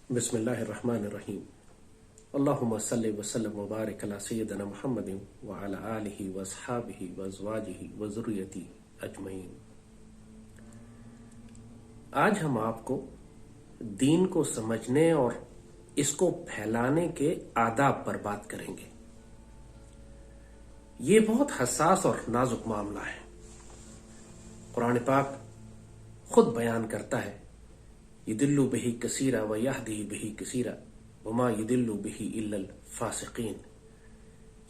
बिस्मिल्लाहिर्रहमानिर्रहीम। अल्लाहुम्मा सल्लि व सल्लिम व बारिक अला सय्यिदिना मुहम्मदिन व अला आलिहि व अस्हाबिहि व अज़वाजिहि व ज़ुर्रिय्यतिहि अजमईन। आज हम आपको दीन को समझने और इसको फैलाने के आदाब पर बात करेंगे। ये बहुत हसास और नाजुक मामला है। कुरान पाक खुद बयान करता है, युदिल्लु बिही कसीरा व यहदी बिही कसीरा वमा युदिल्लु बिही इल्लल फासिकीन।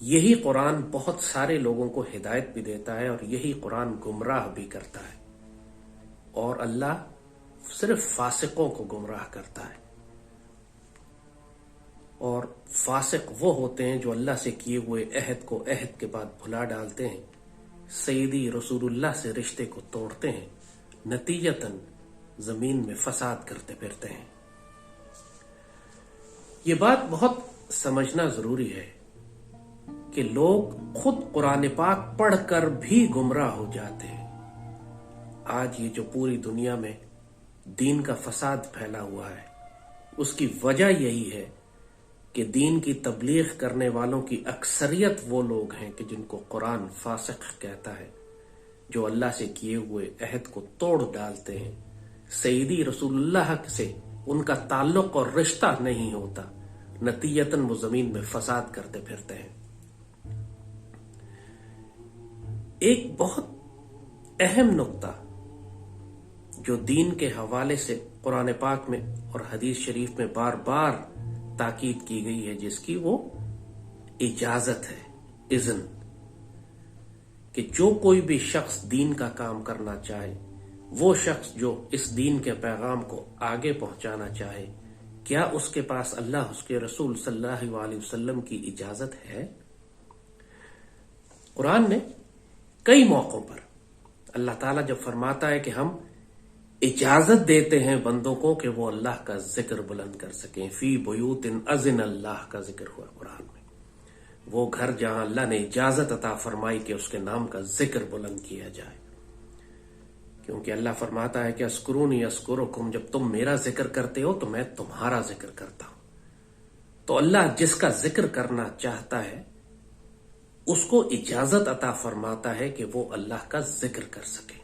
यही कुरान बहुत सारे लोगों को हिदायत भी देता है और यही कुरान गुमराह भी करता है, और अल्लाह सिर्फ फासिकों को गुमराह करता है। और फासिक वो होते हैं जो अल्लाह से किए हुए अहद को अहद के बाद भुला डालते हैं, सैयदी रसूलुल्लाह से रिश्ते को तोड़ते हैं, नतीजतन जमीन में फसाद करते फिरते हैं। ये बात बहुत समझना जरूरी है कि लोग खुद कुरान पाक पढ़कर भी गुमराह हो जाते हैं। आज ये जो पूरी दुनिया में दीन का फसाद फैला हुआ है, उसकी वजह यही है कि दीन की तबलीग करने वालों की अक्सरियत वो लोग हैं कि जिनको कुरान फासिक कहता है, जो अल्लाह से किए हुए अहद को तोड़ डालते हैं, सैयदी रसूलुल्लाह से उनका ताल्लुक और रिश्ता नहीं होता, नतीजतन वो जमीन में फसाद करते फिरते हैं। एक बहुत अहम नुक्ता जो दीन के हवाले से कुरान पाक में और हदीस शरीफ में बार बार ताकीद की गई है, जिसकी वो इजाजत है, इज़्न, कि जो कोई भी शख्स दीन का काम करना चाहे, वो शख्स जो इस दीन के पैगाम को आगे पहुंचाना चाहे, क्या उसके पास अल्लाह उसके रसूल सल्लल्लाहु अलैहि वसल्लम की इजाजत है? कुरान ने कई मौकों पर अल्लाह ताला जब फरमाता है कि हम इजाजत देते हैं बंदों को कि वो अल्लाह का जिक्र बुलंद कर सकें, फी बुयूतिन अज़िन अल्लाह का जिक्र हुआ कुरान में, वो घर जहां अल्लाह ने इजाजत अता फरमाई कि उसके नाम का जिक्र बुलंद किया जाए। क्योंकि अल्लाह फरमाता है कि अस्कुरूनी अस्कुरुकुम, जब तुम मेरा जिक्र करते हो तो मैं तुम्हारा जिक्र करता हूं। तो अल्लाह जिसका जिक्र करना चाहता है उसको इजाजत अता फरमाता है कि वो अल्लाह का जिक्र कर सके।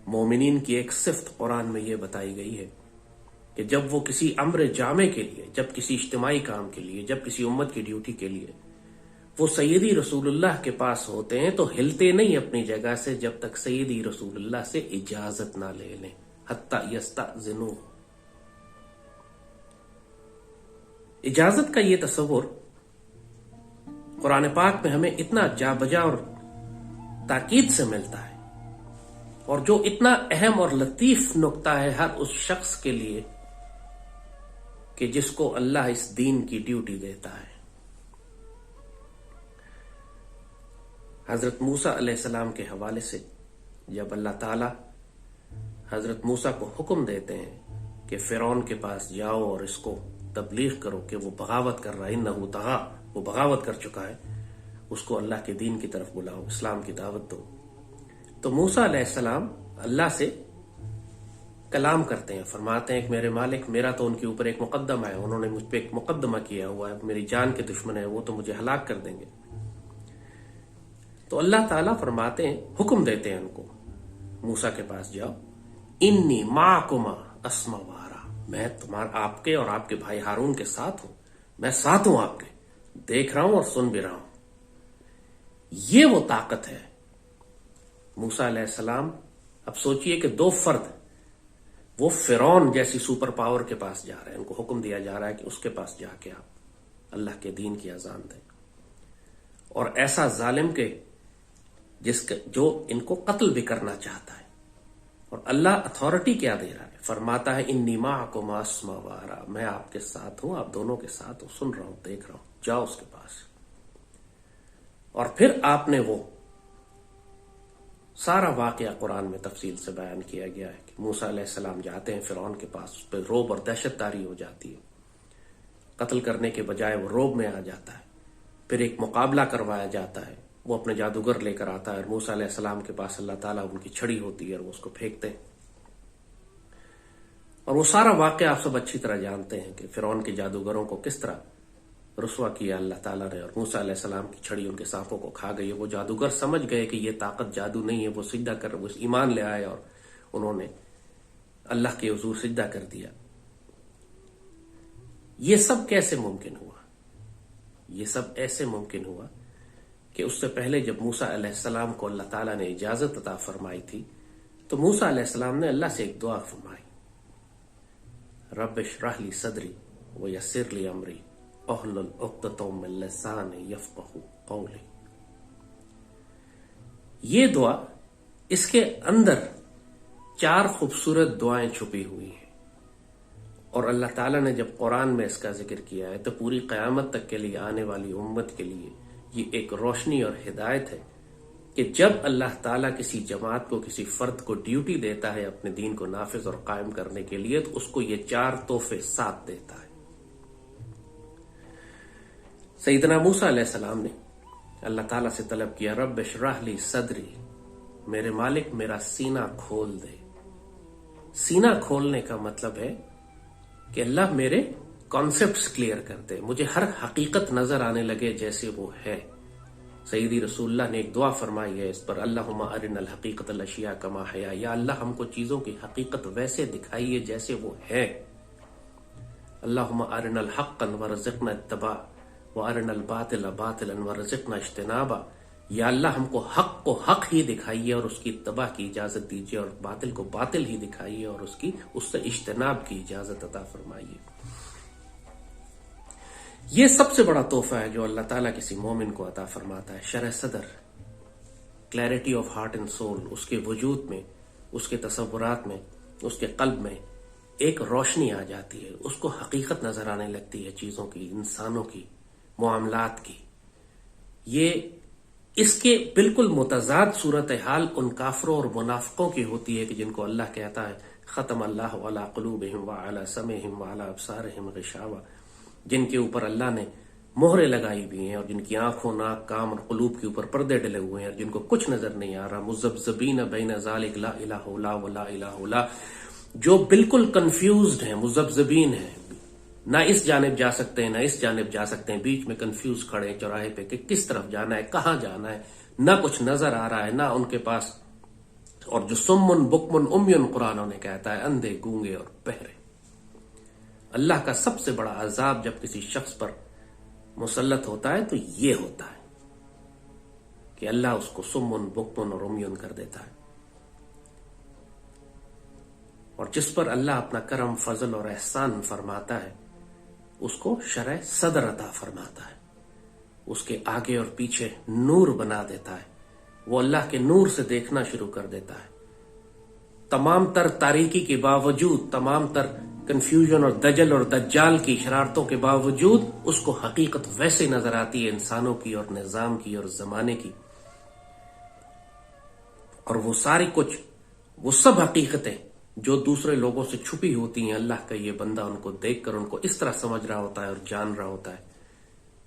मोमिनीन की एक सिफ्त कुरान में यह बताई गई है कि जब वो किसी अम्र जामे के लिए, जब किसी इज्तिमाई काम के लिए, जब किसी उम्मत की ड्यूटी के लिए वो सैयदी रसूलुल्लाह के पास होते हैं तो हिलते नहीं अपनी जगह से जब तक सैयदी रसूलुल्लाह से इजाजत ना ले लें, हत्ता यस्ताज़िनू। इजाजत का ये तस्वुर कुरान पाक में हमें इतना जाबजा और ताकीद से मिलता है, और जो इतना अहम और लतीफ नुक्ता है हर उस शख्स के लिए कि जिसको अल्लाह इस दीन की ड्यूटी देता है। हजरत मूसा अलैहिस्सलाम के हवाले से जब अल्लाह ताला हजरत मूसा को हुक्म देते हैं कि फिरौन के पास जाओ और इसको तबलीग करो कि वो बगावत कर रहा है, इन्नहु तग़ा, वो बगावत कर चुका है, उसको अल्लाह के दीन की तरफ बुलाओ, इस्लाम की दावत दो। तो मूसा अलैहिस्सलाम अल्लाह से कलाम करते हैं, फरमाते हैं कि मेरे मालिक, मेरा तो उनके ऊपर एक मुकद्दमा है, उन्होंने मुझ पर एक मुकद्दमा किया हुआ है, मेरी जान के दुश्मन है, वो तो मुझे हलाक कर देंगे। तो अल्लाह ताला फरमाते हैं, हुक्म देते हैं उनको, मूसा के पास जाओ, इन्नी माकुमा अस्मा वारा, मैं तुम्हारा, आपके और आपके भाई हारून के साथ हूं, मैं साथ हूं आपके, देख रहा हूं और सुन भी रहा हूं। ये वो ताकत है। मूसा अलैहिस्सलाम, अब सोचिए कि दो फर्द वो फिरौन जैसी सुपर पावर के पास जा रहे हैं, उनको हुक्म दिया जा रहा है कि उसके पास जाके आप अल्लाह के दीन की अजान दें, और ऐसा जालिम के जिसके जो इनको कत्ल भी करना चाहता है, और अल्लाह अथॉरिटी क्या दे रहा है, फरमाता है इन्नी माकुम अस्मा वारा, मैं आपके साथ हूं, आप दोनों के साथ हूं, सुन रहा हूं, देख रहा हूं, जाओ उसके पास। और फिर आपने वो सारा वाकया कुरान में तफसील से बयान किया गया है कि मूसा अलैहिस्सलाम जाते हैं फिरौन के पास, उस पर रोब और दहशत तारी हो जाती है, कत्ल करने के बजाय वो रोब में आ जाता है, फिर एक मुकाबला करवाया जाता है, वो अपने जादूगर लेकर आता है और मूसा अलैहिस्सलाम के पास अल्लाह ताला उनकी छड़ी होती है और वो उसको फेंकते हैं। और वो सारा वाकया आप सब अच्छी तरह जानते हैं कि फिरौन के जादूगरों को किस तरह रुसवा किया अल्लाह ताला ने, और मूसा अलैहिस्सलाम की छड़ी उनके सांपों को खा गई। वो जादूगर समझ गए कि ये ताकत जादू नहीं है, वो सिजदा कर, वो ईमान ले आए और उन्होंने अल्लाह के हुजूर सिजदा कर दिया। ये सब कैसे मुमकिन हुआ? ये सब ऐसे मुमकिन हुआ कि उससे पहले जब मूसा अलैहिस्सलाम को अल्लाह ताला ने इजाजत अता फरमाई थी, तो मूसा अलैहिस्सलाम ने अल्लाह से एक दुआ फरमाई, रब इश्रह ली सदरी व यस्सिर ली अमरी अहलुल उक़दतम मिन लिसानी यफ़क़हू क़ौली। ये दुआ, इसके अंदर 4 खूबसूरत दुआएं छुपी हुई हैं, और अल्लाह ताला ने जब कुरान में इसका जिक्र किया है तो पूरी क़यामत तक के लिए आने वाली उम्मत के लिए ये एक रोशनी और हिदायत है कि जब अल्लाह ताला किसी जमात को, किसी फर्द को ड्यूटी देता है अपने दीन को नाफिज और कायम करने के लिए, तो उसको ये 4 तोहफे साथ देता है। सैयदना मूसा अलैहिस्सलाम ने अल्लाह ताला से तलब किया, रब इश्रह ली सदरी, मेरे मालिक मेरा सीना खोल दे। सीना खोलने का मतलब है कि अल्लाह मेरे कॉन्सेप्ट्स क्लियर कर दे, मुझे हर हकीकत नजर आने लगे जैसे वो है। सैयदी रसूलुल्लाह ने एक दुआ फरमाई है इस पर, अल्लाहुम्मा अरिनल हकीकतल अशिया कमा हया, या अल्लाह हमको चीजों की हकीकत वैसे दिखाइए जैसे वो है। अल्लाहुम्मा अरिनल हक्कन वरज़िक़ना इत्तिबा व अरिनल बातिल बातिलन वरज़िक़ना इज्तिनाबा, या अल्लाह हमको हक को हक ही दिखाइए और उसकी इत्तिबा की इजाजत दीजिए, और बातिल को बातिल ही दिखाइए और उससे इज्तिनाब की इजाजत अता फरमाइए। ये सबसे बड़ा तोहफा है जो अल्लाह ताला किसी मोमिन को अता फरमाता है, शरह सदर, clarity of heart and soul. उसके वजूद में, उसके तसव्वुरात में, उसके कल्ब में एक रोशनी आ जाती है, उसको हकीकत नजर आने लगती है चीजों की, इंसानों की, मामलात की। ये इसके बिल्कुल मुतजाद सूरत हाल उन काफरों और मुनाफिकों की होती है कि जिनको अल्लाह कहता है, खत्म अल्लाह अला क़ुलूबिहिम व अला समीहिम व अला अब्सारिहिम ग़िशावा, जिनके ऊपर अल्लाह ने मोहरे लगाई हुई हैं और जिनकी आंखों, नाक, कान और कुलूब के ऊपर पर्दे डले हुए हैं और जिनको कुछ नजर नहीं आ रहा, मुज़ब्ज़बीन बैन ज़ालिक ला इलाहा इल्ला व ला इलाहा इल्ला, जो बिल्कुल कंफ्यूज्ड हैं, मुज़ब्ज़बीन हैं, ना इस जानिब जा सकते हैं ना इस जानिब जा सकते हैं, बीच में कंफ्यूज खड़े हैं चौराहे पे कि किस तरफ जाना है, कहां जाना है, ना कुछ नजर आ रहा है ना उनके पास। और जो सुम्मुन बुकमुन उम्युन कुरान ने कहता है, अंधे, गूंगे और बहरे। अल्लाह का सबसे बड़ा अजाब जब किसी शख्स पर मुसल्लत होता है तो ये होता है कि अल्लाह उसको सुम्मुन बुकमुन और उम्युन कर देता है, और जिस पर अल्लाह अपना करम, फजल और एहसान फरमाता है उसको शरह सदर अता फरमाता है, उसके आगे और पीछे नूर बना देता है, वो अल्लाह के नूर से देखना शुरू कर देता है। तमाम तर तारीकी के बावजूद, तमाम तर कंफ्यूजन और दजल और दज्जाल की शरारतों के बावजूद उसको हकीकत वैसे नजर आती है इंसानों की और निजाम की और जमाने की, और वो सारी कुछ, वो सब हकीकतें जो दूसरे लोगों से छुपी होती हैं, अल्लाह का ये बंदा उनको देखकर उनको इस तरह समझ रहा होता है और जान रहा होता है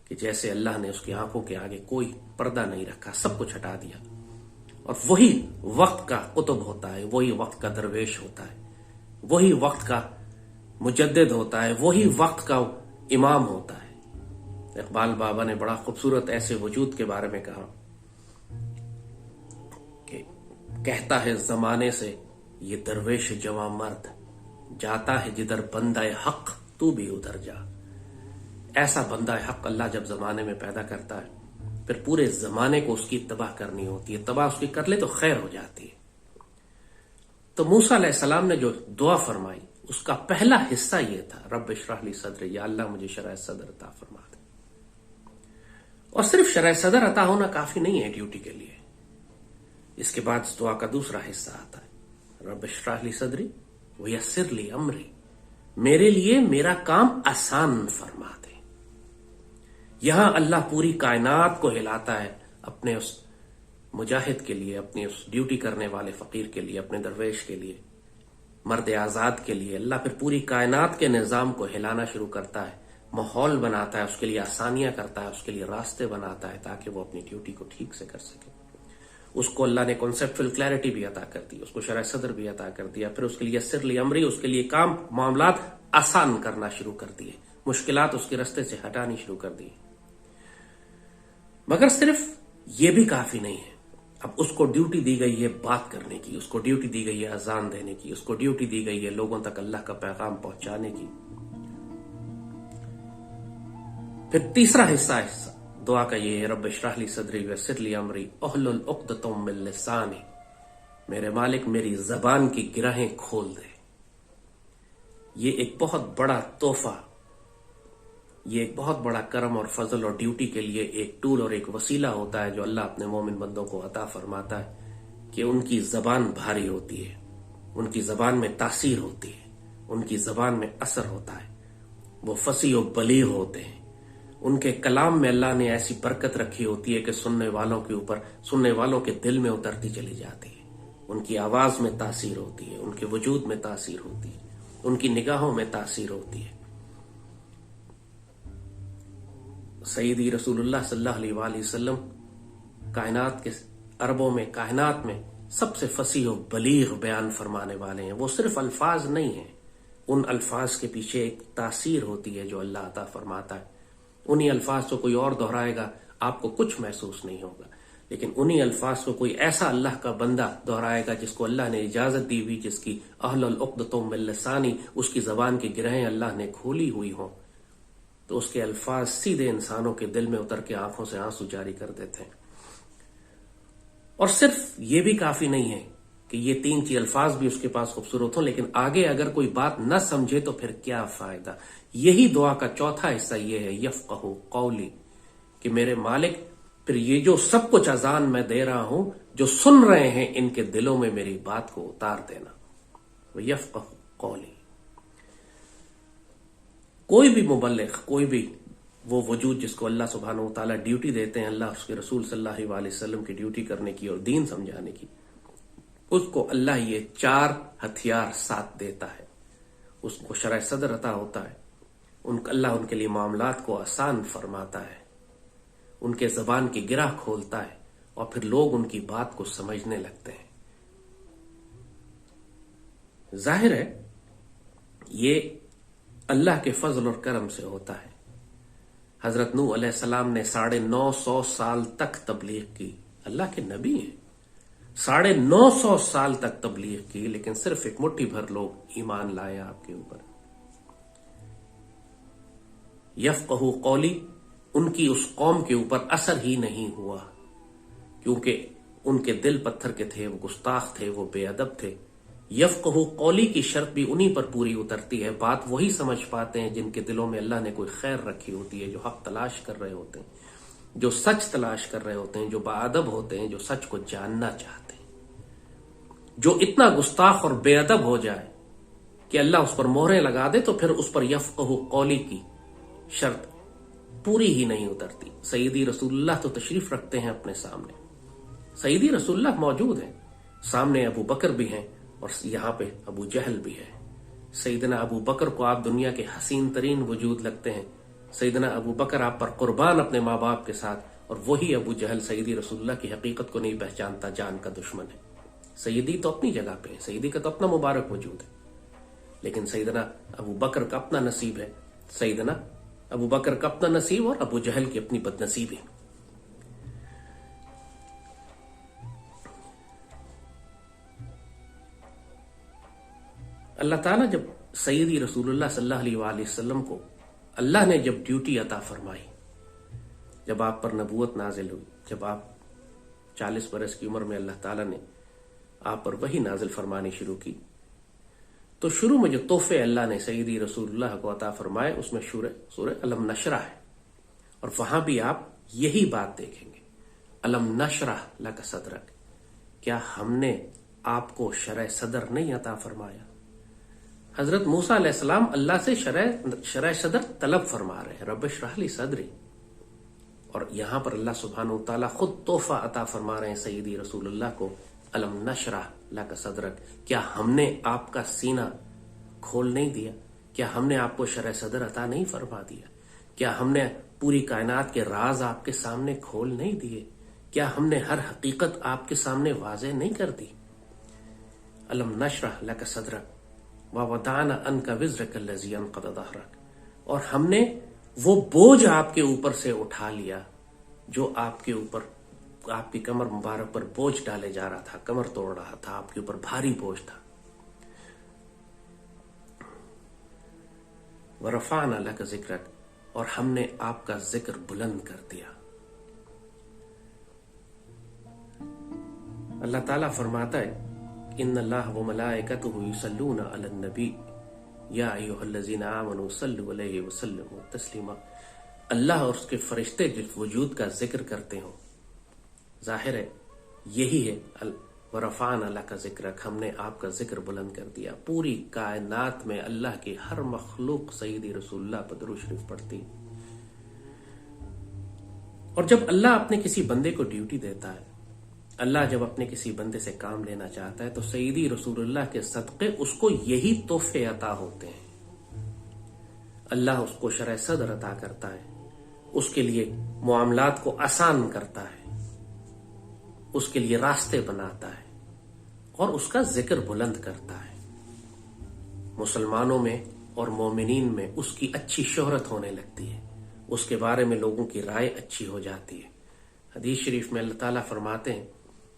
कि जैसे अल्लाह ने उसकी आंखों के आगे कोई पर्दा नहीं रखा, सब कुछ हटा दिया। और वही वक्त का कुतुब होता है, वही वक्त का दरवेश होता है, वही वक्त का मुजद्दिद होता है, वही वक्त का इमाम होता है। इकबाल बाबा ने बड़ा खूबसूरत ऐसे वजूद के बारे में कहा कि कहता है जमाने से ये दरवेश जवां मर्द, जाता है जिधर बंदाए हक तू भी उधर जा। ऐसा बंदाए हक अल्लाह जब जमाने में पैदा करता है, फिर पूरे जमाने को उसकी तबाह करनी होती है। तबाह उसकी कर ले तो खैर हो जाती है। तो मूसा अलैहिस्सलाम ने जो दुआ फरमाई उसका पहला हिस्सा यह था, रब इश्रह ली सदरी, या अल्लाह मुझे शरह सदर अता फरमा दे। और सिर्फ शरह सदर अता होना काफी नहीं है ड्यूटी के लिए। इसके बाद इस दुआ का दूसरा हिस्सा आता है, रब इश्रह ली सदरी व यस्सिर ली अमरी, मेरे लिए मेरा काम आसान फरमा दे। यहां अल्लाह पूरी कायनात को हिलाता है अपने उस मुजाहिद के लिए, अपनी उस ड्यूटी करने वाले फकीर के लिए, अपने दरवेश के लिए, मर्द आजाद के लिए। अल्लाह फिर पूरी कायनात के निजाम को हिलाना शुरू करता है, माहौल बनाता है, उसके लिए आसानियां करता है, उसके लिए रास्ते बनाता है ताकि वो अपनी ड्यूटी को ठीक से कर सके। उसको अल्लाह ने कॉन्सेप्चुअल क्लैरिटी भी अता कर दी, उसको शरह सदर भी अता कर दिया, फिर उसके लिए यस्सिर अमरी, उसके लिए काम मामलात आसान करना शुरू कर दिए, मुश्किलात उसके रास्ते से हटानी शुरू कर दी। मगर सिर्फ ये भी काफी नहीं है। अब उसको ड्यूटी दी गई है बात करने की, उसको ड्यूटी दी गई है अजान देने की, उसको ड्यूटी दी गई है लोगों तक अल्लाह का पैगाम पहुंचाने की। फिर तीसरा हिस्सा दुआ का ये है, रब इश्रह ली सदरी वयस्सिर ली अमरी वहलुल उक़दतम मिन लिसानी, मेरे मालिक मेरी जबान की गिरहें खोल दे। ये एक बहुत बड़ा तोहफा, ये एक बहुत बड़ा करम और फजल और ड्यूटी के लिए एक टूल और एक वसीला होता है जो अल्लाह अपने मोमिन बंदों को अता फरमाता है कि उनकी जबान भारी होती है, उनकी जबान में तासीर होती है, उनकी जबान में असर होता है, वो फसी और बलीग होते हैं। उनके कलाम में अल्लाह ने ऐसी बरकत रखी होती है कि सुनने वालों के ऊपर, सुनने वालों के दिल में उतरती चली जाती है। उनकी आवाज में तासीर होती है, उनके वजूद में तासीर होती है, उनकी निगाहों में तासीर होती है। सईदी रसूलुल्लाह सल्लल्लाहु अलैहि वसल्लम कायनात के अरबों में, कायनात में सबसे फसीह और बलीग बयान फरमाने वाले हैं। वो सिर्फ अल्फाज नहीं है, उन अल्फाज के पीछे एक तासीर होती है जो अल्लाह अता फरमाता है। उन्हीं अल्फाज को कोई और दोहराएगा आपको कुछ महसूस नहीं होगा, लेकिन उन्हीं अल्फाज को कोई ऐसा अल्लाह का बंदा दोहराएगा जिसको अल्लाह ने इजाजत दी हुई, जिसकी अहलुल उक़दतुम मिन लिसानी, उसकी जबान की गिरहें अल्लाह ने खोली हुई हों, तो उसके अल्फाज सीधे इंसानों के दिल में उतर के आंखों से आंसू जारी कर देते हैं। और सिर्फ ये भी काफी नहीं है कि ये तीन चीज अल्फाज भी उसके पास खूबसूरत हो, लेकिन आगे अगर कोई बात न समझे तो फिर क्या फायदा। यही दुआ का चौथा हिस्सा ये है, यफ़क़हू क़ौली, कि मेरे मालिक फिर ये जो सब कुछ अजान मैं दे रहा हूं, जो सुन रहे हैं, इनके दिलों में मेरी बात को उतार देना। वो यफ़क़हू क़ौली। कोई भी मुबल्लिग़, कोई भी वो वजूद जिसको अल्लाह सुब्हानहू व तआला ड्यूटी देते हैं, अल्लाह उसके रसूल सल्लल्लाहु अलैहि वसल्लम की ड्यूटी करने की और दीन समझाने की, उसको अल्लाह ये 4 हथियार साथ देता है। उसको शरह सदर अता होता है, अल्लाह उनके लिए मामलात को आसान फरमाता है, उनके जबान की गिरह खोलता है, और फिर लोग उनकी बात को समझने लगते हैं। जाहिर है ये अल्लाह के फजल और करम से होता है। हजरत नूह अलैहिस्सलाम ने 950 साल तक तबलीग की, अल्लाह के नबी हैं, 950 साल तक तबलीग की, लेकिन सिर्फ एक मुट्ठी भर लोग ईमान लाए आपके ऊपर। यफ़क़हू क़ौली, उनकी उस कौम के ऊपर असर ही नहीं हुआ, क्योंकि उनके दिल पत्थर के थे, वो गुस्ताख थे, वो बेअदब थे। यफ़क़हू क़ौली की शर्त भी उन्हीं पर पूरी उतरती है। बात वही समझ पाते हैं जिनके दिलों में अल्लाह ने कोई खैर रखी होती है, जो हक तलाश कर रहे होते हैं, जो सच तलाश कर रहे होते हैं, जो बाअदब होते हैं, जो सच को जानना चाहते हैं। जो इतना गुस्ताख और बेअदब हो जाए कि अल्लाह उस पर मोहरें लगा दे, तो फिर उस पर यफ़क़हू क़ौली की शर्त पूरी ही नहीं उतरती। सईदी रसूलुल्लाह तो तशरीफ रखते हैं अपने सामने, सईदी रसूलुल्लाह मौजूद हैं, सामने अबू बकर भी हैं और यहां पे अबू जहल भी है। सईदना अबू बकर को आप दुनिया के हसीन तरीन वजूद लगते हैं। सईदना अबू बकर आप पर कुर्बान अपने माँ बाप के साथ, और वही अबू जहल सईदी रसूलुल्लाह की हकीकत को नहीं पहचानता, जान का दुश्मन है। सईदी तो अपनी जगह पे है, सईदी का तो अपना मुबारक वजूद है, लेकिन सईदना अबू बकर का अपना नसीब है, सईदना अबू बकर का अपना नसीब और अबू जहल की अपनी बदनसीबी। अल्लाह ताला जब सईदी रसूलुल्लाह सल्लल्लाहु अलैहि वसल्लम को अल्लाह ने जब ड्यूटी अता फरमाई, जब आप पर नबूवत नाजिल हुई, जब आप 40 बरस की उम्र में अल्लाह ताला ने आप पर वही नाजिल फरमानी शुरू की, तो शुरू में जो तोहफे अल्लाह ने सईदी रसूलुल्लाह को अता फरमाए उसमें सूरह अलम नशरा है, और वहां भी आप यही बात देखेंगे, अलम नशरा लक सदरक, क्या हमने आपको शरह सदर नहीं अता फरमाया। हजरत मूसा अलैहिस्सलाम अल्लाह से शरह सदर तलब फरमा रहे हैं, रब इश्रह ली सदरी, और यहां पर अल्लाह सुब्हानहू तआला खुद तोहफा अता फरमा रहे हैं सईदी रसूलुल्लाह को, अलम नशरह लक सदरक, क्या हमने आपका सीना खोल नहीं दिया, क्या हमने आपको शरह सदर अता नहीं फरमा दिया, क्या हमने पूरी कायनात के राज आपके सामने खोल नहीं दिए, क्या हमने हर हकीकत आपके सामने वाज़ेह नहीं कर दी? अलम नशरह लक सदरक व वदाना अनका विज़रक लज़ी अनक़द ज़हरक, और हमने वो बोझ आपके ऊपर से उठा लिया जो आपके ऊपर, आपकी कमर मुबारक पर बोझ डाले जा रहा था, कमर तोड़ रहा था, आपके ऊपर भारी बोझ था। व रफ़अना लक ज़िक्रक, और हमने आपका जिक्र बुलंद कर दिया। अल्लाह ताला फरमाता है, इन्नल्लाह व मलाइकतुहु युसल्लूना अलन नबी या अय्युहल्लज़ीना आमनू सल्लु अलैहि व सल्लिमू तस्लीमा। अल्लाह और उसके फरिश्ते जिस वजूद का जिक्र करते हो, जाहिर है यही है व रफ़अना लका ज़िक्रक, हमने आपका जिक्र बुलंद कर दिया। पूरी कायनात में अल्लाह की हर मखलूक सय्यदी रसूलुल्लाह पर दुरूद शरीफ पढ़ती। और जब अल्लाह अपने किसी बंदे को ड्यूटी देता है, अल्लाह जब अपने किसी बंदे से काम लेना चाहता है, तो सय्यदी रसूलुल्लाह के सदक़े उसको यही तोहफे अता होते हैं। अल्लाह उसको शरअ सद्र अता करता है, उसके लिए मामलात को आसान करता है, उसके लिए रास्ते बनाता है और उसका जिक्र बुलंद करता है। मुसलमानों में और मोमिनीन में उसकी अच्छी शोहरत होने लगती है, उसके बारे में लोगों की राय अच्छी हो जाती है। हदीस शरीफ में अल्लाह ताला फरमाते हैं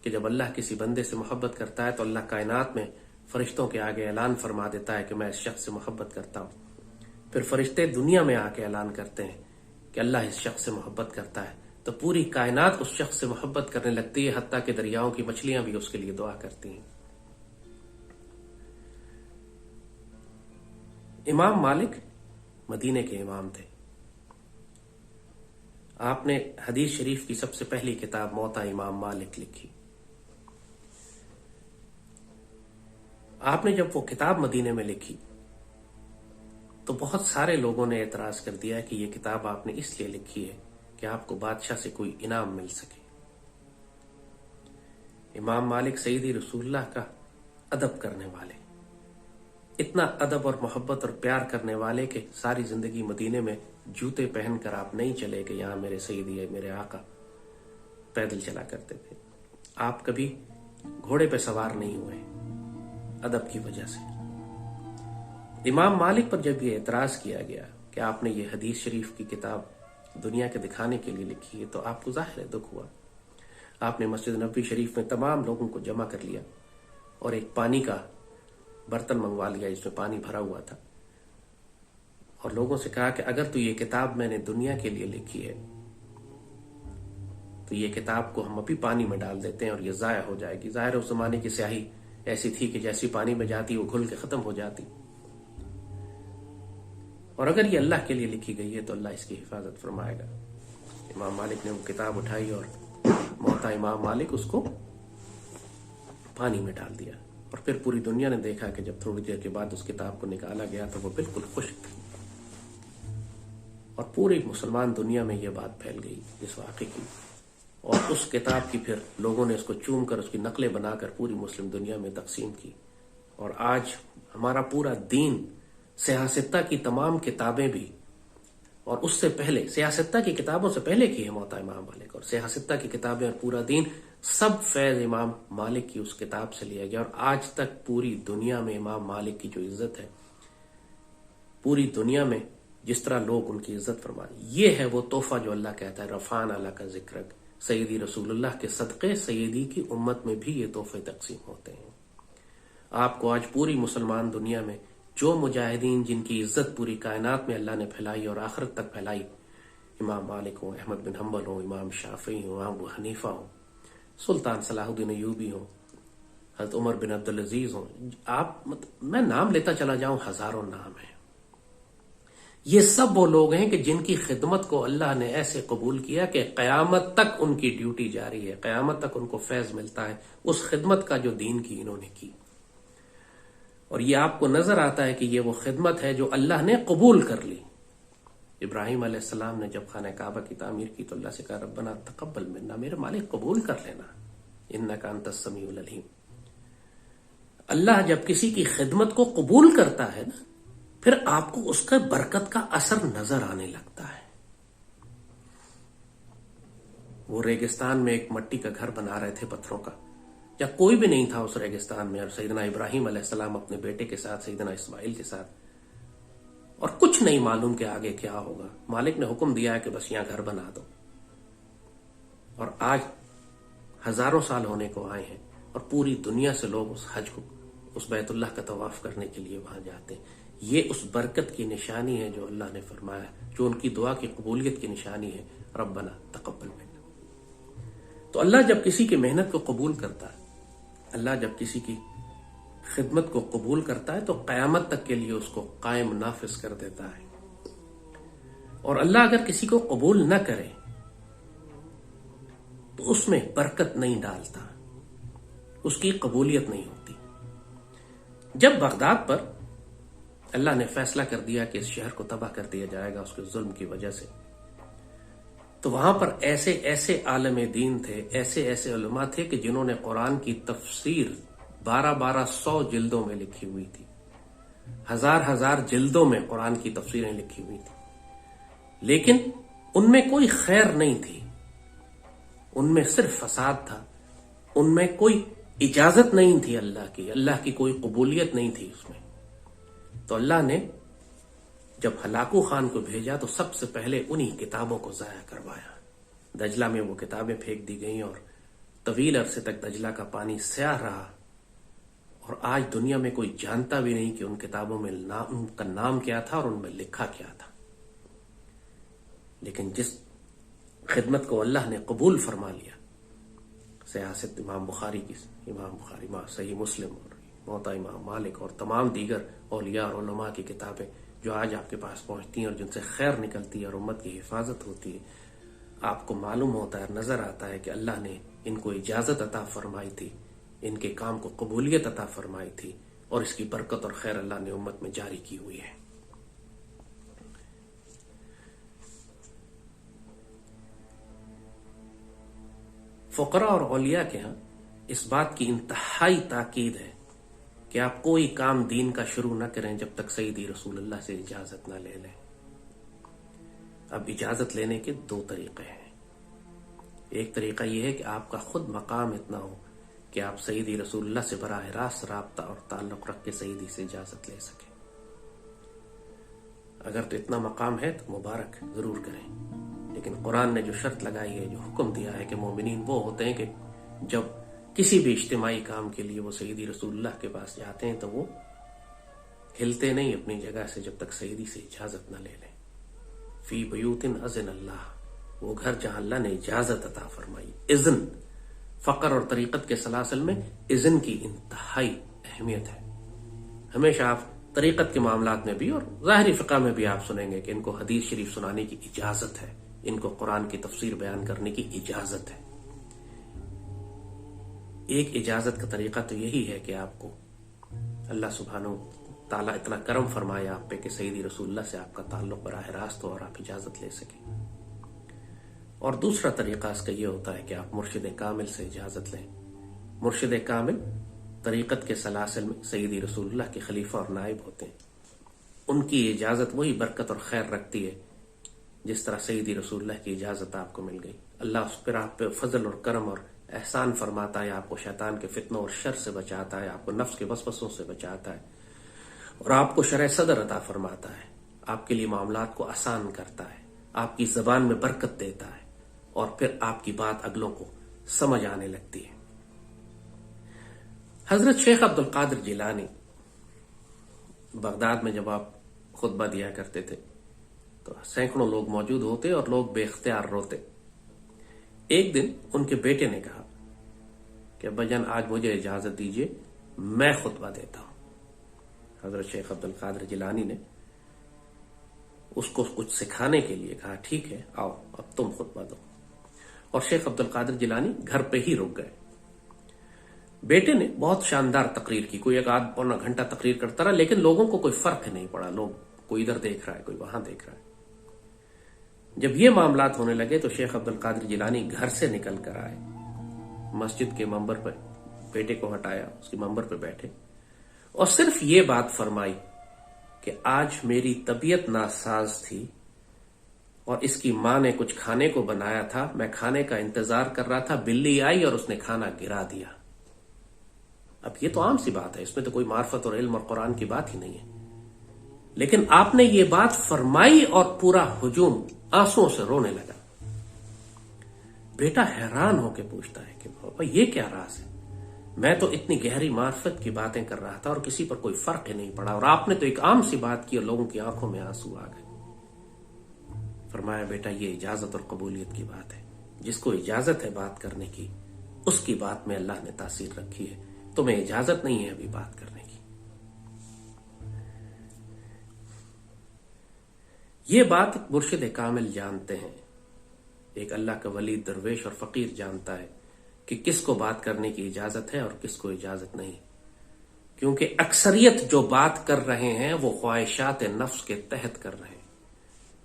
कि जब अल्लाह किसी बंदे से मोहब्बत करता है तो अल्लाह कायनात में फरिश्तों के आगे ऐलान फरमा देता है कि मैं इस शख्स से मोहब्बत करता हूँ। फिर फरिश्ते दुनिया में आके ऐलान करते हैं कि अल्लाह इस शख्स से मोहब्बत करता है, तो पूरी कायनात उस शख्स से मोहब्बत करने लगती है, हत्ता कि दरियाओं की मछलियां भी उसके लिए दुआ करती हैं। इमाम मालिक मदीने के इमाम थे। आपने हदीस शरीफ की सबसे पहली किताब मौता इमाम मालिक लिखी। आपने जब वो किताब मदीने में लिखी तो बहुत सारे लोगों ने एतराज कर दिया कि ये किताब आपने इसलिए लिखी है कि आपको बादशाह से कोई इनाम मिल सके। इमाम मालिक सय्यदी रसूलुल्लाह का अदब करने वाले, इतना अदब और मोहब्बत और प्यार करने वाले कि सारी जिंदगी मदीने में जूते पहनकर आप नहीं चले कि यहां मेरे सय्यदी है, मेरे आका पैदल चला करते थे। आप कभी घोड़े पे सवार नहीं हुए अदब की वजह से। इमाम मालिक पर जब ये एतराज किया गया कि आपने ये हदीस शरीफ की किताब दुनिया के दिखाने के लिए लिखी है, तो आपको जाहिर है दुख हुआ। आपने मस्जिद नबवी शरीफ में तमाम लोगों को जमा कर लिया और एक पानी का बर्तन मंगवा लिया जिसमें पानी भरा हुआ था, और लोगों से कहा कि अगर तो ये किताब मैंने दुनिया के लिए लिखी है तो ये किताब को हम अभी पानी में डाल देते हैं और ये जाया हो जाएगी। जाहिर है उस जमाने की स्याही ऐसी थी कि जैसी पानी में जाती वो घुल के खत्म हो जाती, और अगर ये अल्लाह के लिए लिखी गई है तो अल्लाह इसकी हिफाजत फरमाएगा। इमाम मालिक ने वो किताब उठाई और मौता इमाम मालिक उसको पानी में डाल दिया, और फिर पूरी दुनिया ने देखा कि जब थोड़ी देर के बाद उस किताब को निकाला गया तो वो बिल्कुल खुश थी, और पूरी मुसलमान दुनिया में ये बात फैल गई इस वाक़े की, और उस किताब की फिर लोगों ने उसको चूम कर उसकी नकलें बनाकर पूरी मुस्लिम दुनिया में तकसीम की। और आज हमारा पूरा दीन, सियासत्ता की तमाम किताबें भी, और उससे पहले सियासत्ता की किताबों से पहले की है मौता इमाम मालिक, और सियासत्ता की किताबें और पूरा दीन सब फैज इमाम मालिक की उस किताब से लिया गया। और आज तक पूरी दुनिया में इमाम मालिक की जो इज्जत है, पूरी दुनिया में जिस तरह लोग उनकी इज्जत फरमाते, ये है वो तोहफा जो अल्लाह कहता है रफ़अना लका ज़िक्रक। सय्यदी रसूलुल्लाह के सदक़े सय्यदी की उम्मत में भी ये तोहफे तकसीम होते हैं। आपको आज पूरी मुसलमान दुनिया में जो मुजाहिदीन जिनकी इज्जत पूरी कायनात में अल्लाह ने फैलाई और आखिरत तक फैलाई, इमाम मालिक हो, अहमद बिन हम्बल हो, इमाम शाफी हो, इमाम अबू हनीफा हो, सुल्तान सलाहुद्दीन अय्यूबी हो, हज़रत उमर बिन अब्दुल अजीज हो, आप मैं नाम लेता चला जाऊं, हजारों नाम है। ये सब वो लोग हैं कि जिनकी खिदमत को अल्लाह ने ऐसे कबूल किया कि क़यामत तक उनकी ड्यूटी जारी है, क़यामत तक उनको फैज मिलता है उस खिदमत का जो दीन की इन्होंने की। और ये आपको नजर आता है कि ये वो खिदमत है जो अल्लाह ने कबूल कर ली। इब्राहिम अलैहिस्सलाम ने जब खाना काबा की तामीर की तो अल्लाह से कहा रब्बना तक़ब्बल मिन्ना, मेरे मालिक कबूल कर लेना, इन्नका अंतस समीउल अलीम। अल्लाह जब किसी की खिदमत को कबूल करता है ना, फिर आपको उसका बरकत का असर नजर आने लगता है। वो रेगिस्तान में एक मट्टी का घर बना रहे थे पत्थरों का, या कोई भी नहीं था उस रेगिस्तान में, और सैयदना इब्राहिम अलैहिस्सलाम अपने बेटे के साथ, सैयदना इस्माइल के साथ, और कुछ नहीं मालूम कि आगे क्या होगा। मालिक ने हुक्म दिया है कि बस यहां घर बना दो, और आज हजारों साल होने को आए हैं और पूरी दुनिया से लोग उस हज को, उस बैतुल्लाह का तवाफ करने के लिए वहां जाते हैं। ये उस बरकत की निशानी है जो अल्लाह ने फरमाया, जो उनकी दुआ की कबूलियत की निशानी है, रब्बना तकब्बल मिन्ना। तो अल्लाह जब किसी की मेहनत को कबूल करता है, अल्लाह जब किसी की खिदमत को कबूल करता है, तो कयामत तक के लिए उसको कायम नाफिज कर देता है। और अल्लाह अगर किसी को कबूल न करे तो उसमें बरकत नहीं डालता, उसकी कबूलियत नहीं होती। जब बगदाद पर अल्लाह ने फैसला कर दिया कि इस शहर को तबाह कर दिया जाएगा उसके जुल्म की वजह से, तो वहां पर ऐसे ऐसे आलम दीन थे, ऐसे ऐसे उलमा थे कि जिन्होंने कुरान की तफसीर 1200 जिल्दों में लिखी हुई थी, हजार जिल्दों में कुरान की तफसीरें लिखी हुई थी, लेकिन उनमें कोई खैर नहीं थी, उनमें सिर्फ फसाद था, उनमें कोई इजाजत नहीं थी अल्लाह की कोई कबूलियत नहीं थी उसमें। तो अल्लाह ने जब हलाकू खान को भेजा तो सबसे पहले उन्हीं किताबों को जाया करवाया। दजला में वो किताबें फेंक दी गई और तवील अरसे तक दजला का पानी स्याह रहा, और आज दुनिया में कोई जानता भी नहीं कि उन किताबों में उनका नाम क्या था और उनमें लिखा क्या था। लेकिन जिस खिदमत को अल्लाह ने कबूल फरमा लिया, सियासत इमाम बुखारी, सही मुस्लिम और मोता इमाम मालिक और तमाम दीगर औलिया और उलमा की किताबें जो आज आपके पास पहुंचती हैं और जिनसे खैर निकलती है और उम्मत की हिफाजत होती है, आपको मालूम होता है, नजर आता है कि अल्लाह ने इनको इजाजत अता फरमाई थी, इनके काम को कबूलियत अता फरमाई थी, और इसकी बरकत और खैर अल्लाह ने उम्मत में जारी की हुई है। फुकरा और औलिया के यहां इस बात की इंतहाई ताकीद है कि आप कोई काम दीन का शुरू न करें जब तक सईदी रसूलुल्लाह से इजाजत न ले लें। अब इजाजत लेने के दो तरीके हैं। एक तरीका यह है कि आपका खुद मकाम इतना हो कि आप सईदी रसूलुल्लाह से बराह रास्त राब्ता और ताल्लुक रख के सईदी से इजाजत ले सकें। अगर तो इतना मकाम है तो मुबारक, जरूर करें। लेकिन कुरान ने जो शर्त लगाई है, जो हुक्म दिया है कि मोमिनीन वो होते हैं कि जब किसी भी इज्तिमाई काम के लिए वो सईदी रसूलुल्लाह के पास जाते हैं तो वो हिलते नहीं अपनी जगह से जब तक सईदी से इजाजत न ले लें। फी बयूतिन अज़न अल्लाह, वो घर जहां अल्लाह ने इजाजत अता फरमाई। इज़न, फकर और तरीकत के सलासल में इज़न की इंतहाई अहमियत है। हमेशा आप तरीकत के मामलात में भी और ज़ाहिरी फ़िक़्ह में भी आप सुनेंगे कि इनको हदीस शरीफ सुनाने की इजाजत है, इनको कुरान की तफसीर बयान करने की इजाजत है। एक इजाजत का तरीका तो यही है कि आपको अल्लाह सुब्हानहू ताला इतना करम फरमाया आप पे कि सईदी रसूलुल्लाह से आपका ताल्लुक बराह रास्त हो और आप इजाजत ले सकें। और दूसरा तरीका इसका यह होता है कि आप मुर्शिद कामिल से इजाजत लें। मुर्शिद कामिल तरीकत के सलासिल में सईदी रसूलुल्लाह के खलीफा और नायब होते हैं। उनकी इजाजत वही बरकत और खैर रखती है जिस तरह सईदी रसूलुल्लाह की इजाजत आपको मिल गई। अल्लाह उस पर आप पे फजल और करम और एहसान फरमाता है, आपको शैतान के फितनों और शर से बचाता है, आपको नफ्स के वसवसों से बचाता है और आपको शरह सदर अता फरमाता है, आपके लिए मामलात को आसान करता है, आपकी जबान में बरकत देता है और फिर आपकी बात अगलों को समझ आने लगती है। हजरत शेख अब्दुल कादिर जिलानी बगदाद में जब आप खुतबा दिया करते थे तो सैकड़ों लोग मौजूद होते और लोग बेख्तियार रोते। एक दिन उनके बेटे ने कहा कि अब्बाजान आज मुझे इजाजत दीजिए, मैं खुतबा देता हूं। हजरत शेख अब्दुल कादिर जिलानी ने उसको कुछ सिखाने के लिए कहा, ठीक है आओ अब तुम खुतबा दो। और शेख अब्दुल कादिर जिलानी घर पे ही रुक गए। बेटे ने बहुत शानदार तकरीर की, कोई एक आध पौना घंटा तकरीर करता रहा, लेकिन लोगों को कोई फर्क नहीं पड़ा। लोग कोई इधर देख रहा है, कोई वहां देख रहा है। जब ये मामलात होने लगे तो शेख अब्दुल कादिर जिलानी घर से निकल कर आए, मस्जिद के मंबर पर बेटे को हटाया, उसके मंबर पर बैठे और सिर्फ ये बात फरमाई कि आज मेरी तबीयत नासाज थी और इसकी मां ने कुछ खाने को बनाया था, मैं खाने का इंतजार कर रहा था, बिल्ली आई और उसने खाना गिरा दिया। अब ये तो आम सी बात है, इसमें तो कोई मार्फत और इल्म और कुरान की बात ही नहीं है। लेकिन आपने ये बात फरमाई और पूरा हुजूम आंसुओं से रोने लगा। बेटा हैरान होकर पूछता है कि पापा ये क्या राज है, मैं तो इतनी गहरी मार्फत की बातें कर रहा था और किसी पर कोई फर्क ही नहीं पड़ा, और आपने तो एक आम सी बात की और लोगों की आंखों में आंसू आ गए। फरमाया बेटा ये इजाजत और कबूलियत की बात है, जिसको इजाजत है बात करने की उसकी बात में अल्लाह ने तासीर रखी है, तुम्हें इजाजत नहीं है अभी बात करने की। ये बात मुर्शिद कामिल जानते हैं, एक अल्लाह का वली दरवेश और फकीर जानता है कि किसको बात करने की इजाजत है और किसको इजाजत नहीं, क्योंकि अक्सरियत जो बात कर रहे हैं वो ख्वाहिशात नफ्स के तहत कर रहे हैं,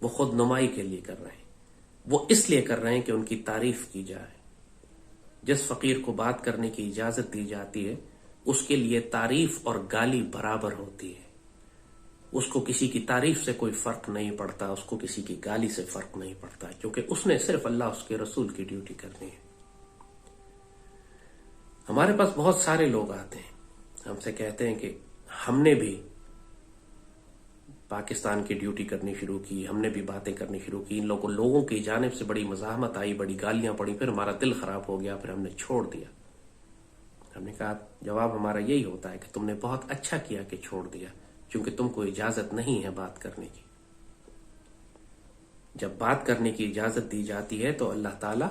वो खुद नुमाई के लिए कर रहे हैं, वो इसलिए कर रहे हैं कि उनकी तारीफ की जाए। जिस फकीर को बात करने की इजाजत दी जाती है उसके लिए तारीफ और गाली बराबर होती है, उसको किसी की तारीफ से कोई फर्क नहीं पड़ता, उसको किसी की गाली से फर्क नहीं पड़ता, क्योंकि उसने सिर्फ अल्लाह उसके रसूल की ड्यूटी करनी है। हमारे पास बहुत सारे लोग आते हैं, हमसे कहते हैं कि हमने भी पाकिस्तान की ड्यूटी करनी शुरू की, हमने भी बातें करनी शुरू की, इन लोगों की जानिब से बड़ी मज़ाहमत आई, बड़ी गालियां पड़ी, फिर हमारा दिल खराब हो गया, फिर हमने छोड़ दिया। हमने कहा जवाब हमारा यही होता है कि तुमने बहुत अच्छा किया कि छोड़ दिया, क्योंकि तुमको इजाजत नहीं है बात करने की। जब बात करने की इजाजत दी जाती है तो अल्लाह ताला,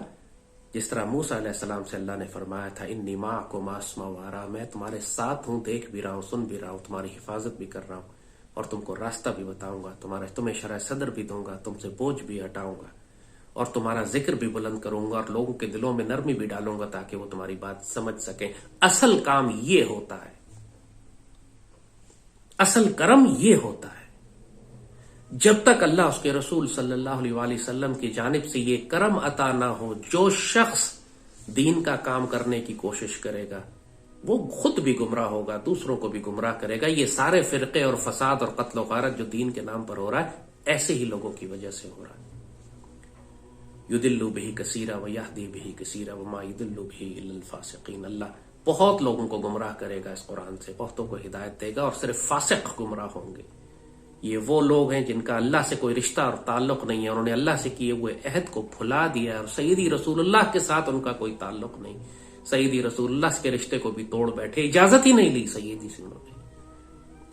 जिस तरह मूसा अलैहिस्सलाम से अल्लाह ने फरमाया था इन्नी माअकुम अस्मा व अरा, मैं तुम्हारे साथ हूं, देख भी रहा हूं, सुन भी रहा हूं, तुम्हारी हिफाजत भी कर रहा हूं और तुमको रास्ता भी बताऊंगा, तुम्हें शरह सदर भी दूंगा, तुमसे बोझ भी हटाऊंगा और तुम्हारा जिक्र भी बुलंद करूंगा और लोगों के दिलों में नरमी भी डालूंगा ताकि वो तुम्हारी बात समझ सके। असल काम ये होता है, असल कर्म ये होता है। जब तक अल्लाह उसके रसूल सल्लल्लाहु अलैहि वसल्लम की जानिब से ये कर्म अता ना हो, जो शख्स दीन का काम करने की कोशिश करेगा वो खुद भी गुमराह होगा, दूसरों को भी गुमराह करेगा। ये सारे फिरके और फसाद और कत्ल गारत जो दीन के नाम पर हो रहा है ऐसे ही लोगों की वजह से हो रहा है। युदिल्लु बिही कसीरा व यहदी बिही कसीरा व मा युदिल्लु बिही इल्लल फासिकीन। अल्लाह बहुत लोगों को गुमराह करेगा इस कुरान से, बहुतों को हिदायत देगा और सिर्फ फासिक गुमराह होंगे। ये वो लोग हैं जिनका अल्लाह से कोई रिश्ता और ताल्लुक नहीं है, उन्होंने अल्लाह से किए हुए अहद को भुला दिया और सईदी रसूलुल्लाह के साथ उनका कोई ताल्लुक नहीं, सईदी रसूलुल्लाह के रिश्ते को भी तोड़ बैठे, इजाजत ही नहीं ली सईदी से उन्होंने,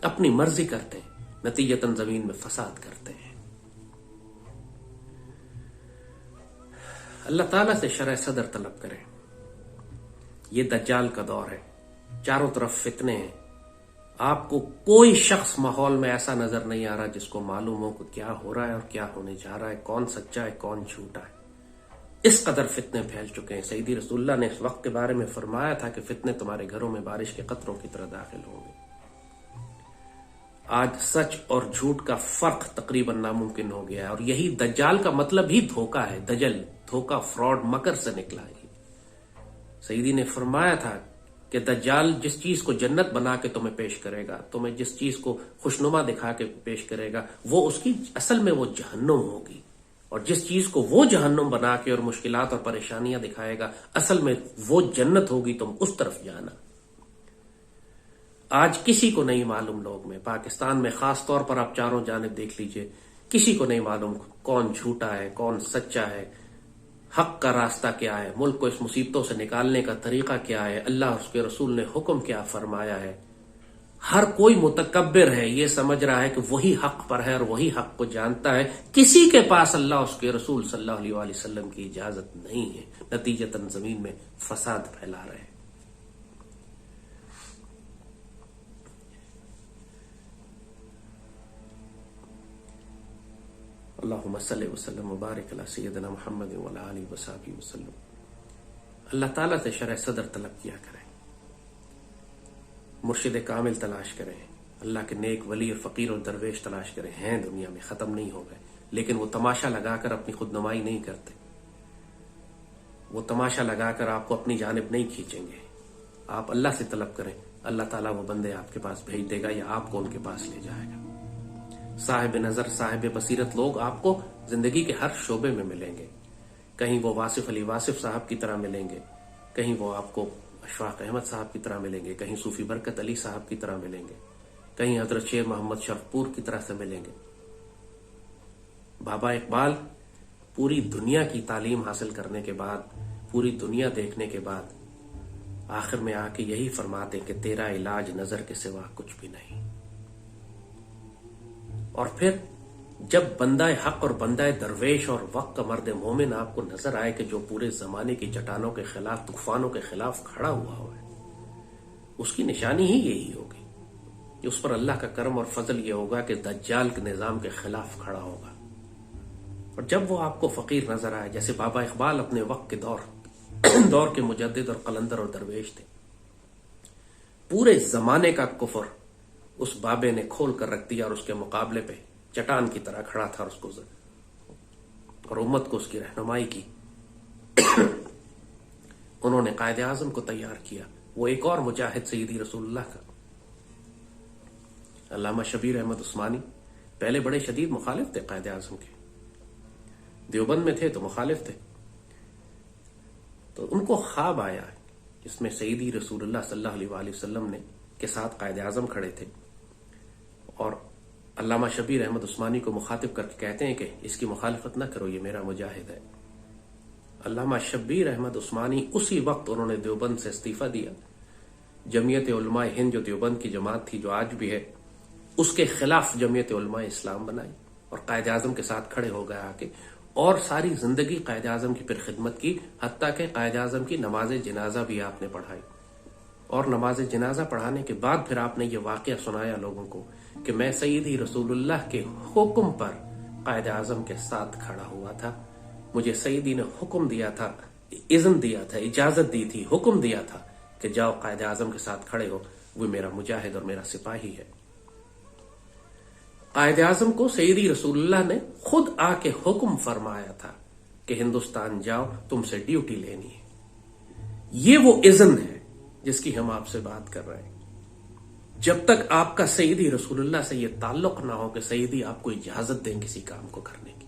अपनी मर्जी करते हैं, नतीजतन जमीन में फसाद करते हैं। अल्लाह ताला से शरह सदर तलब करें। ये दज्जाल का दौर है, चारों तरफ फितने हैं, आपको कोई शख्स माहौल में ऐसा नजर नहीं आ रहा जिसको मालूम हो कि क्या हो रहा है और क्या होने जा रहा है, कौन सच्चा है कौन झूठा है। इस कदर फितने फैल चुके हैं। सईदी रसूलुल्लाह ने इस वक्त के बारे में फरमाया था कि फितने तुम्हारे घरों में बारिश के कतरों की तरह दाखिल होंगे। आज सच और झूठ का फर्क तकरीबन नामुमकिन हो गया है और यही दज्जाल का मतलब ही धोखा है। दजल धोखा, फ्रॉड, मकर से निकला है। सईदी ने फरमाया था कि दज्जाल जिस चीज को जन्नत बना के तुम्हें पेश करेगा, तुम्हें जिस चीज को खुशनुमा दिखा के पेश करेगा, वो उसकी असल में वो जहन्नुम होगी, और जिस चीज को वो जहन्नुम बना के और मुश्किलात और परेशानियां दिखाएगा, असल में वो जन्नत होगी, तुम उस तरफ जाना। आज किसी को नहीं मालूम, लोग में पाकिस्तान में खास तौर पर आप चारों जानिब देख लीजिए, किसी को नहीं मालूम कौन झूठा है कौन सच्चा है, हक का रास्ता क्या है, मुल्क को इस मुसीबतों से निकालने का तरीका क्या है, अल्लाह उसके रसूल ने हुक्म क्या फरमाया है। हर कोई मुतकब्बिर है, ये समझ रहा है कि वही हक पर है और वही हक को जानता है। किसी के पास अल्लाह उसके रसूल सल्लल्लाहु अलैहि वसल्लम की इजाजत नहीं है, नतीजतन जमीन में फसाद फैला रहे हैं। अल्लाहुम्मा सल्लि व सल्लिम व बारिक अला सय्यिदिना मुहम्मद व अला आलिहि व सहबिहि वसल्लम। अल्लाह ताला से शरह सदर तलब किया करें, मुर्शिद कामिल तलाश करें, अल्लाह के नेक वली और फकीर और दरवेश तलाश करें। हैं दुनिया में, खत्म नहीं हो गए, लेकिन वो तमाशा लगाकर अपनी खुदनुमाई नहीं करते, वो तमाशा लगाकर आपको अपनी जानिब नहीं खींचेंगे। आप अल्लाह से तलब करें, अल्लाह ताला वो बंदे आपके पास भेज देगा या आपको उनके पास ले जाएगा। साहिब नजर, साहिब बसीरत लोग आपको जिंदगी के हर शोबे में मिलेंगे। कहीं वो वासिफ अली वासिफ साहब की तरह मिलेंगे, कहीं वो आपको अशफाक अहमद साहब की तरह मिलेंगे, कहीं सूफी बरकत अली साहब की तरह मिलेंगे, कहीं हजरत शेर मोहम्मद शरफपुर की तरह से मिलेंगे। बाबा इकबाल पूरी दुनिया की तालीम हासिल करने के बाद, पूरी दुनिया देखने के बाद आखिर में आके यही फरमाते कि तेरा इलाज नजर के सिवा कुछ भी नहीं। और फिर जब बंदाए हक और बंदाए दरवेश और वक्त का मर्द मोमिन आपको नजर आए कि जो पूरे जमाने की चट्टानों के खिलाफ, तूफानों के खिलाफ खड़ा हुआ है, उसकी निशानी ही यही होगी कि उस पर अल्लाह का करम और फजल यह होगा कि दज्जाल के निजाम के खिलाफ खड़ा होगा। और जब वो आपको फकीर नजर आए, जैसे बाबा इकबाल अपने वक्त के दौर के मुजद्दिद और कलंदर और दरवेश थे, पूरे जमाने का कुफर उस बाबे ने खोल कर रख दिया और उसके मुकाबले पे चट्टान की तरह खड़ा था और उम्मत को उसकी रहनुमाई की। उन्होंने कायदे आजम को तैयार किया। वो एक और मुजाहिद सईदी रसूलुल्लाह का अल्लामा शबीर अहमद उस्मानी पहले बड़े शदीद मुखालिफ थे कायदे आजम के, देवबंद में थे तो मुखालिफ थे। तो उनको ख्वाब आया जिसमें सईदी रसूलुल्लाह सल्लल्लाहु अलैहि वसल्लम ने के साथ कायदे आजम खड़े थे और अल्लामा शबीर अहमद उस्मानी को मुखातिब करके कहते हैं कि इसकी मुखालिफत ना करो, ये मेरा मुजाहिद है। अल्लामा शबीर अहमद उस्मानी उसी वक्त उन्होंने देवबंद से इस्तीफा दिया। जमीयत उलमा हिंद जो देवबंद की जमात थी, जो आज भी है, उसके खिलाफ जमीयत उलमा इस्लाम बनाई और कायदे आजम के साथ खड़े हो गए आके, और सारी जिंदगी कायदे आजम की फिर खिदमत की, हत्ता के कायदे आजम की नमाज जनाजा भी आपने पढ़ाई। और नमाज जनाजा पढ़ाने के बाद फिर आपने ये वाकया सुनाया लोगों को कि मैं सईदी रसूलुल्लाह के हुक्म पर कायदे आजम के साथ खड़ा हुआ था। मुझे सईदी ने हुक्म दिया था, इज़्न दिया था, इजाजत दी थी, हुक्म दिया था कि जाओ कायदे आजम के साथ खड़े हो, वो मेरा मुजाहिद और मेरा सिपाही है। कायदे आजम को सईदी रसूलुल्लाह ने खुद आके हुक्म फरमाया था कि हिंदुस्तान जाओ, तुमसे ड्यूटी लेनी है। ये वो इज़्न है जिसकी हम आपसे बात कर रहे हैं। जब तक आपका सईदी रसूलुल्लाह से यह ताल्लुक ना हो कि सईदी आपको इजाजत दें किसी काम को करने की,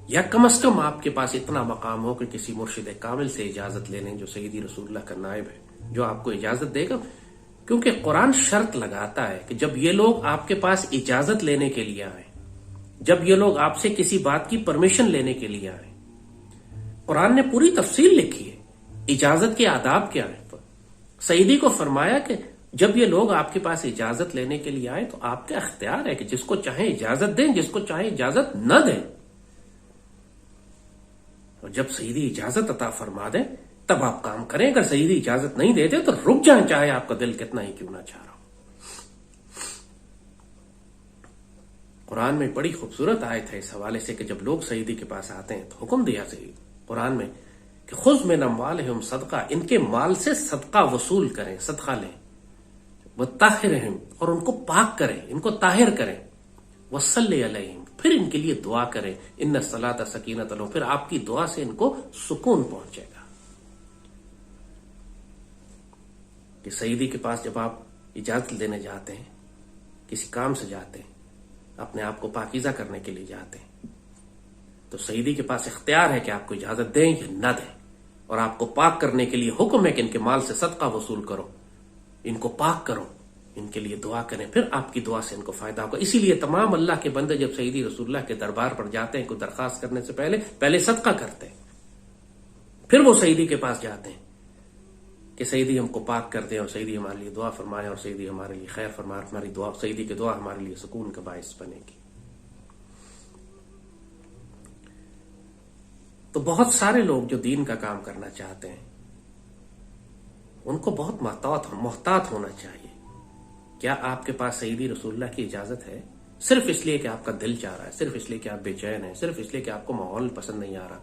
या कम से कम आपके पास इतना मकाम हो कि किसी मुर्शिद कामिल से इजाजत ले लें जो सईदी रसूलुल्लाह का नायब है, जो आपको इजाजत देगा। क्योंकि कुरान शर्त लगाता है कि जब ये लोग आपके पास इजाजत लेने के लिए आए, जब ये लोग आपसे किसी बात की परमिशन लेने के लिए आए, कुरान ने पूरी तफसील लिखी है इजाजत के आदाब क्या है। सईदी को फरमाया कि जब ये लोग आपके पास इजाजत लेने के लिए आए तो आपका अख्तियार है कि जिसको चाहे इजाजत दें, जिसको चाहे इजाजत न दें। और जब सईदी इजाजत अता फरमा दें तब आप काम करें। अगर सईदी इजाजत नहीं देते तो रुक जाए, चाहे आपका दिल कितना ही क्यों ना चाह रहा हो। कुरान में बड़ी खूबसूरत आयत है इस हवाले से कि जब लोग सईदी के पास आते हैं तो हुक्म दिया सही कुरान में कि खुद में नमवालहिम सदका, इनके माल से सदका वसूल करें, सदका लें। वह ताहिरहिम, और उनको पाक करें, इनको ताहिर करें। वसल्ली अलैहिम, फिर इनके लिए दुआ करें। इन्ना सलात सकीनत लहुम, फिर आपकी दुआ से इनको सुकून पहुंचेगा। कि सईदी के पास जब आप इजाजत लेने जाते हैं, किसी काम से जाते हैं, अपने आप को पाकीज़ा करने के लिए जाते हैं, तो सईदी के पास इख्तियार है कि आपको इजाजत दें या न दें। और आपको पाक करने के लिए हुक्म है कि इनके माल से सदका वसूल करो, इनको पाक करो, इनके लिए दुआ करें, फिर आपकी दुआ से इनको फायदा होगा। इसीलिए तमाम अल्लाह के बंदे जब सईदी रसूलुल्लाह के दरबार पर जाते हैं, कोई दरखास्त करने से पहले सदका करते हैं, फिर वो सईदी के पास जाते हैं कि सईदी हमको पाक कर दे और सईदी हमारे लिए दुआ फरमाए और सईदी हमारे लिए खैर फरमाए। हमारी दुआ, सईदी की दुआ हमारे लिए सुकून का बायस बनेगी। तो बहुत सारे लोग जो दीन का काम करना चाहते हैं उनको बहुत मोहतात होना चाहिए। क्या आपके पास सईदी रसूलुल्लाह की इजाजत है? सिर्फ इसलिए कि आपका दिल चाह रहा है, सिर्फ इसलिए कि आप बेचैन हैं, सिर्फ इसलिए कि आपको माहौल पसंद नहीं आ रहा,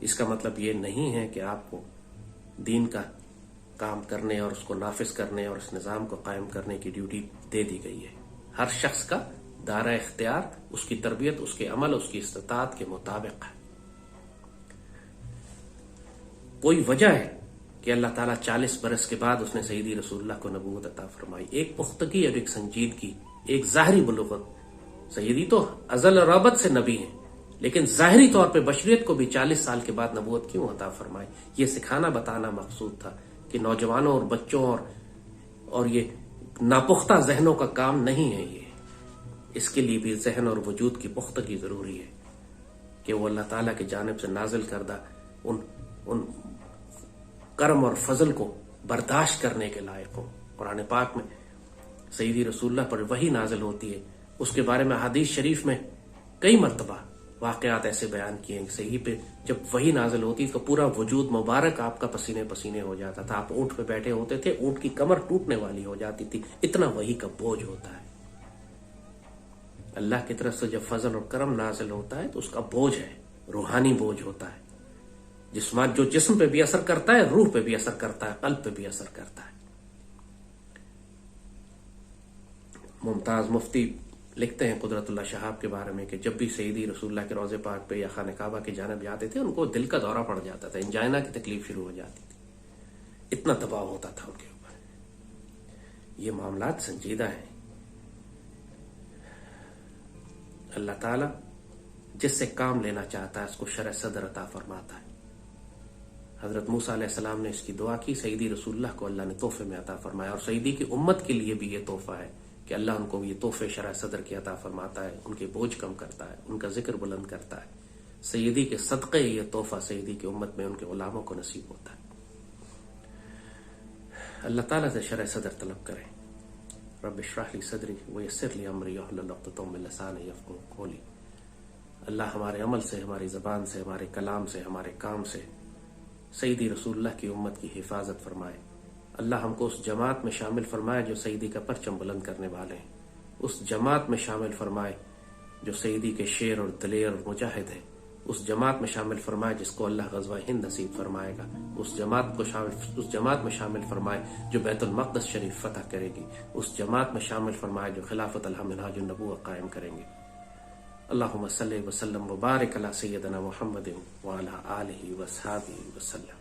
इसका मतलब ये नहीं है कि आपको दीन का काम करने और उसको नाफिज करने और इस निज़ाम को कायम करने की ड्यूटी दे दी गई है। हर शख्स का दायरा इख्तियार उसकी तरबियत, उसके अमल, उसकी इस्तिताअत के मुताबिक है। कोई वजह है कि अल्लाह ताला 40 बरस के बाद उसने सईदी रसूलुल्लाह को नबूवत अता फरमाई। एक पुख्तगी और एक संजीदगी एक ज़ाहरी बुलुगत, सैयदी तो अज़ल और अबद से नबी हैं, लेकिन ज़ाहरी तौर पे बशरियत को भी 40 साल के बाद नबूवत क्यों अता फरमाई, ये सिखाना बताना मकसूद था कि नौजवानों और बच्चों और ये नापुख्ता जहनों का काम नहीं है ये। इसके लिए भी जहन और वजूद की पुख्तगी ज़रूरी है कि वो अल्लाह ताला की जानिब से नाजिल करदा उन करम और फजल को बर्दाश्त करने के लायक हो। कुरान पाक में सैयदी रसूलुल्लाह पर वही नाजिल होती है, उसके बारे में हदीस शरीफ में कई मरतबा वाक़यात ऐसे बयान किए हैं कि सही पे जब वही नाजिल होती तो पूरा वजूद मुबारक आपका पसीने पसीने हो जाता था। आप ऊँट पे बैठे होते थे, ऊँट की कमर टूटने वाली हो जाती थी, इतना वही का बोझ होता है। अल्लाह की तरफ से जब फजल और करम नाजिल होता है तो उसका बोझ है, रूहानी बोझ होता है, जो जिस्म पे भी असर करता है, रूह पे भी असर करता है, कल्ब पे भी असर करता है। मुमताज मुफ्ती लिखते हैं कुदरतुल्लाह शहाब के बारे में कि जब भी सैयदी रसूलुल्लाह के रोज़े पाक पे या खाने काबा की जानिब जाते थे, उनको दिल का दौरा पड़ जाता था, इंजाइना की तकलीफ शुरू हो जाती थी, इतना दबाव होता था उनके ऊपर। ये मामलात संजीदा हैं। अल्लाह ताला जिससे काम लेना चाहता है उसको शरह सदर अता फरमाता है। हजरत मूसा अलैहिस्सलाम ने इसकी दुआ की, सैयदी रसूलुल्लाह को अल्लाह ने तोहफे में अता फरमाया, और सैयदी की उम्मत के लिए भी ये तोहफा है कि अल्लाह उनको ये तोहफे शरह सदर की अता फरमाता है, उनके बोझ कम करता है, उनका जिक्र बुलंद करता है। सैयदी के सदक़े ये तोहफा सैयदी की उम्मत में उनके गुलामों को नसीब होता है। अल्लाह ताला से शरह सदर तलब करें। रब्ब इश्रह ली सदरी व यस्सिर ली अमरी वहलुल उक़दतम मिन लिसानी यफ़क़हू क़ौली। अल्लाह हमारे अमल से, हमारी ज़बान से, हमारे कलाम से, हमारे काम से सैयदी रसूलुल्लाह की उम्मत की हिफाजत फरमाए। अल्लाह हमको उस जमात में शामिल फरमाए जो सैयदी का परचम बुलंद करने वाले हैं, उस जमात में शामिल फरमाए जो सैयदी के शेर और दलेर और मुजाहिद है, उस जमात में शामिल फरमाए जिसको अल्लाह ग़ज़वा हिंद नसीब फरमाएगा, उस जमात में शामिल फरमाए जो बैतुल मक़दस शरीफ फतह करेगी, उस जमात में शामिल फरमाए जो खिलाफत अल मिनहाजुन नबुव्वह कायम करेंगे। अल्लाहुम्मा सल्लि व सल्लिम व बारिक अला सय्यिदना मुहम्मदिन व अला आलिहि व अस्हाबिहि व सल्लम।